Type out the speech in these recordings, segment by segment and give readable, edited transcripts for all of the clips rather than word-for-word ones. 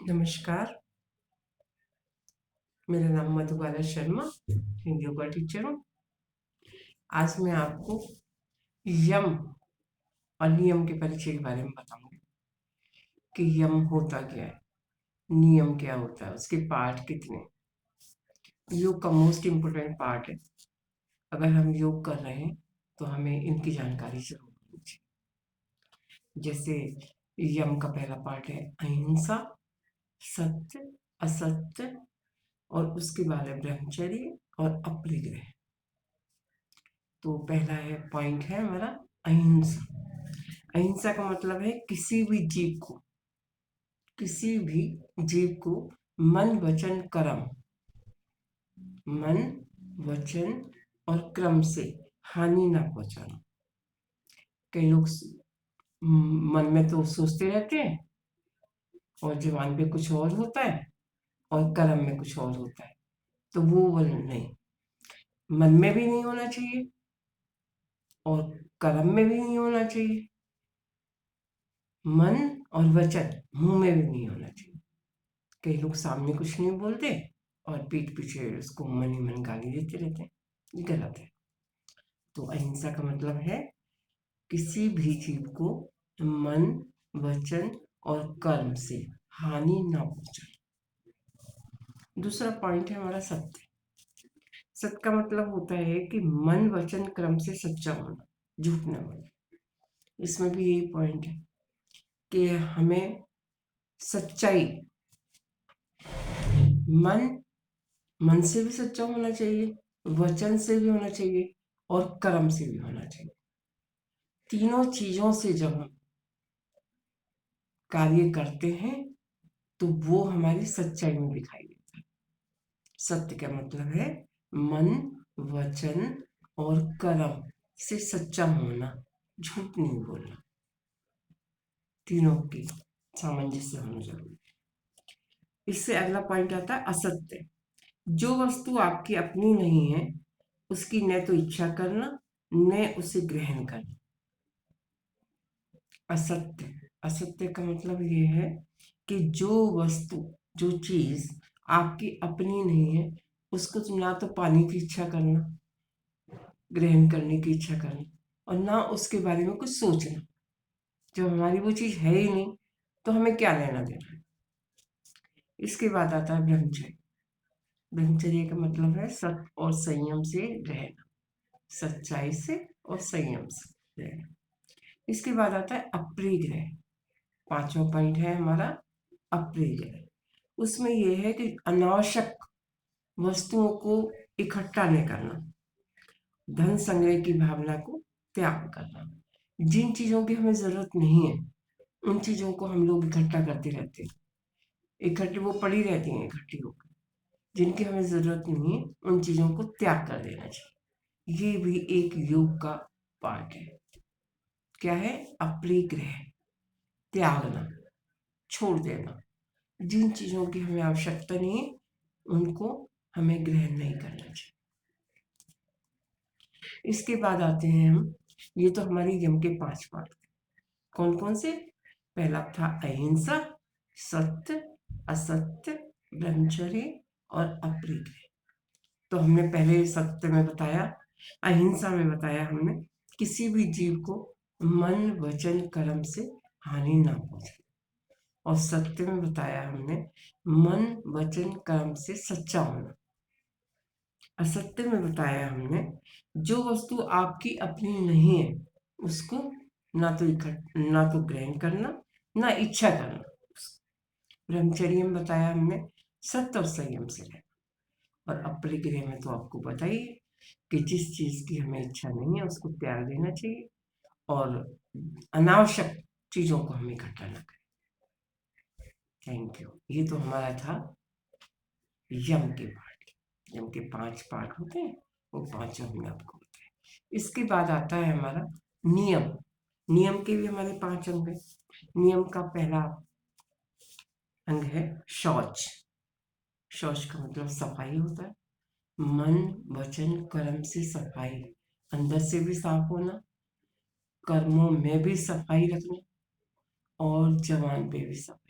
नमस्कार, मेरा नाम मधुबाला शर्मा, मैं योगा टीचर हूँ। आज मैं आपको यम और नियम के परिचय के बारे में बताऊंगी कि यम होता क्या है, नियम क्या होता है, उसके पार्ट कितने। योग का मोस्ट इम्पोर्टेंट पार्ट है। अगर हम योग कर रहे हैं तो हमें इनकी जानकारी जरूर होनी चाहिए। जैसे यम का पहला पार्ट है अहिंसा, सत्य, असत्य, और उसके बाद है ब्रह्मचर्य और अपरिग्रह। तो पहला है पॉइंट है हमारा अहिंसा। अहिंसा का मतलब है किसी भी जीव को मन वचन कर्म, मन वचन और क्रम से हानि ना पहुंचाना। कई लोग मन में तो सोचते रहते हैं और जुबान पे कुछ और होता है और कर्म में कुछ और होता है, तो वो नहीं, मन में भी नहीं होना चाहिए और कर्म में भी नहीं होना चाहिए। मन और वचन मुंह में भी नहीं होना चाहिए। कई लोग सामने कुछ नहीं बोलते और पीठ पीछे उसको मन ही मन गाली देते रहते हैं, ये गलत है। तो अहिंसा का मतलब है किसी भी जीव को मन वचन और कर्म से हानि ना पहुंचाए। दूसरा पॉइंट है हमारा सत्य। सत्य का मतलब होता है कि मन वचन कर्म से सच्चा होना, झूठ ना बोलना। इसमें भी यही पॉइंट है कि हमें सच्चाई, मन से भी सच्चा होना चाहिए, वचन से भी होना चाहिए और कर्म से भी होना चाहिए। तीनों चीजों से जब हम कार्य करते हैं तो वो हमारी सच्चाई में दिखाई देता है। सत्य का मतलब है मन वचन और कर्म से सच्चा होना, झूठ नहीं बोलना। तीनों की सामंजस्य होना जरूरी है। इससे अगला पॉइंट आता है असत्य। जो वस्तु आपकी अपनी नहीं है उसकी न तो इच्छा करना न उसे ग्रहण करना। असत्य, असत्य का मतलब ये है कि जो वस्तु, जो चीज आपकी अपनी नहीं है उसको ना तो पाने की इच्छा करना, ग्रहण करने की इच्छा करना, और ना उसके बारे में कुछ सोचना। जब हमारी वो चीज है ही नहीं तो हमें क्या लेना देना है। इसके बाद आता है ब्रह्मचर्य। ब्रह्मचर्य का मतलब है सत्य और संयम से रहना, सच्चाई से और संयम से रहना। इसके बाद आता है अपरिग्रह। पांचवा पॉइंट है हमारा अपरिग्रह। उसमें यह है कि अनावश्यक वस्तुओं को इकट्ठा नहीं करना, धन संग्रह की भावना को त्याग करना। जिन चीजों की हमें जरूरत नहीं है उन चीजों को हम लोग इकट्ठा करते रहते हैं, इकट्ठी वो पड़ी रहती हैं इकट्ठी होकर। जिनकी हमें जरूरत नहीं है उन चीजों को त्याग कर देना चाहिए। ये भी एक योग का पार्ट है। क्या है? अपरिग्रह, त्यागना, छोड़ देना। जिन चीजों की हमें आवश्यकता नहीं है उनको हमें ग्रहण नहीं करना चाहिए। इसके बाद आते हैं हम, ये तो हमारी यम के 5 पार्ट। कौन कौन से? पहला था अहिंसा, सत्य, असत्य, ब्रह्मचर्य और अपरिग्रह। तो हमने पहले सत्य में बताया, अहिंसा में बताया हमने किसी भी जीव को मन वचन कर्म से हानि ना पहुंचे, और सत्य में बताया हमने मन वचन कर्म से सच्चा होना। असत्य में बताया हमने जो वस्तु आपकी अपनी नहीं है उसको ना तो ग्रहण करना ना इच्छा करना। ब्रह्मचर्य में बताया हमने सत्य और संयम से रहना। और अपरिग्रह में तो आपको पता ही है कि जिस चीज की हमें इच्छा नहीं है उसको त्याग देना चाहिए और अनावश्यक चीजों को हमें इकट्ठा न करें। Thank you. ये तो हमारा था यम के पार्ट। यम के 5 पार्ट होते हैं, वो पांचों हमने आपको बताए। इसके बाद आता है हमारा नियम। नियम के भी हमारे 5 अंग हैं। नियम का पहला अंग है शौच। शौच का मतलब सफाई होता है। मन वचन कर्म से सफाई, अंदर से भी साफ होना, कर्मों में भी सफाई रखना और जबान पे भी सफाई।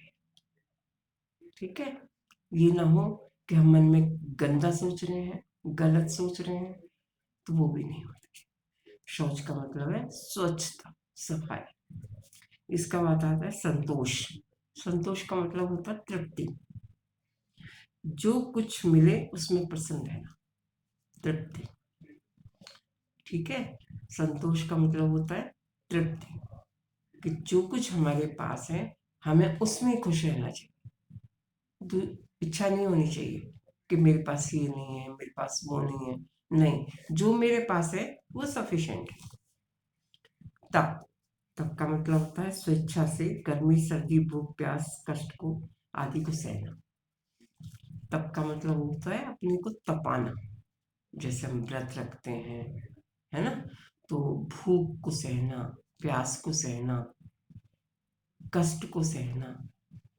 ठीक है, ये ना हो कि हम मन में गंदा सोच रहे हैं, गलत सोच रहे हैं, तो वो भी नहीं होता। शौच का मतलब है स्वच्छता, सफाई। इसका बात आता है संतोष। संतोष का मतलब होता है तृप्ति, जो कुछ मिले उसमें प्रसन्न रहना, तृप्ति। ठीक है, संतोष का मतलब होता है तृप्ति, कि जो कुछ हमारे पास है हमें उसमें खुश रहना चाहिए। तो इच्छा नहीं होनी चाहिए कि मेरे पास ये नहीं है, मेरे पास वो नहीं है। नहीं, जो मेरे पास है वो सफिशिएंट है। तप, तप का मतलब होता है स्वेच्छा से गर्मी, सर्दी, भूख, प्यास, कष्ट को आदि को सहना। तप का मतलब होता है अपने को तपाना। जैसे हम व्रत रखते हैं, है ना, तो भूख को सहना, प्यास को सहना, कष्ट को सहना,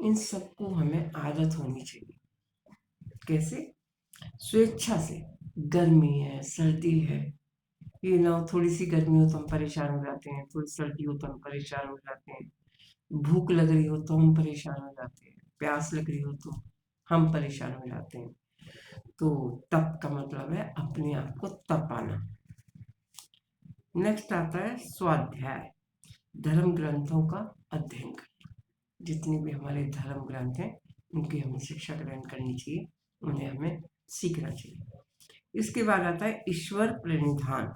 इन सबको हमें आदत होनी चाहिए। कैसे? स्वेच्छा से। गर्मी है, सर्दी है, ये ना हो थोड़ी सी गर्मी हो तो हम परेशान हो जाते हैं, थोड़ी सर्दी हो तो हम परेशान हो जाते हैं, भूख लग रही हो तो हम परेशान हो जाते हैं, प्यास लग रही हो तो हम परेशान हो जाते हैं। तो तप का मतलब है अपने आप को तपाना। नेक्स्ट आता है स्वाध्याय, धर्म ग्रंथों का अध्ययन करना। जितने भी हमारे धर्म ग्रंथ हैं उनकी हमें शिक्षा ग्रहण करनी चाहिए, उन्हें हमें सीखना चाहिए। इसके बाद आता है ईश्वर प्रणिधान,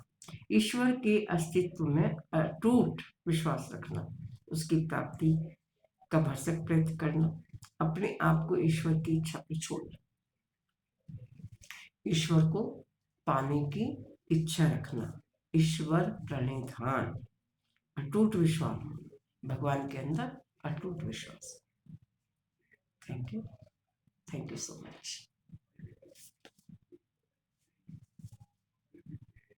ईश्वर के अस्तित्व में अटूट विश्वास रखना, उसकी प्राप्ति का भरसक प्रयत्न करना, अपने आप को ईश्वर की इच्छा पर छोड़ना, ईश्वर को पाने की इच्छा रखना, ईश्वर प्रणिधान, अटूट विश्वास, भगवान के अंदर अटूट विश्वास। Thank you so much.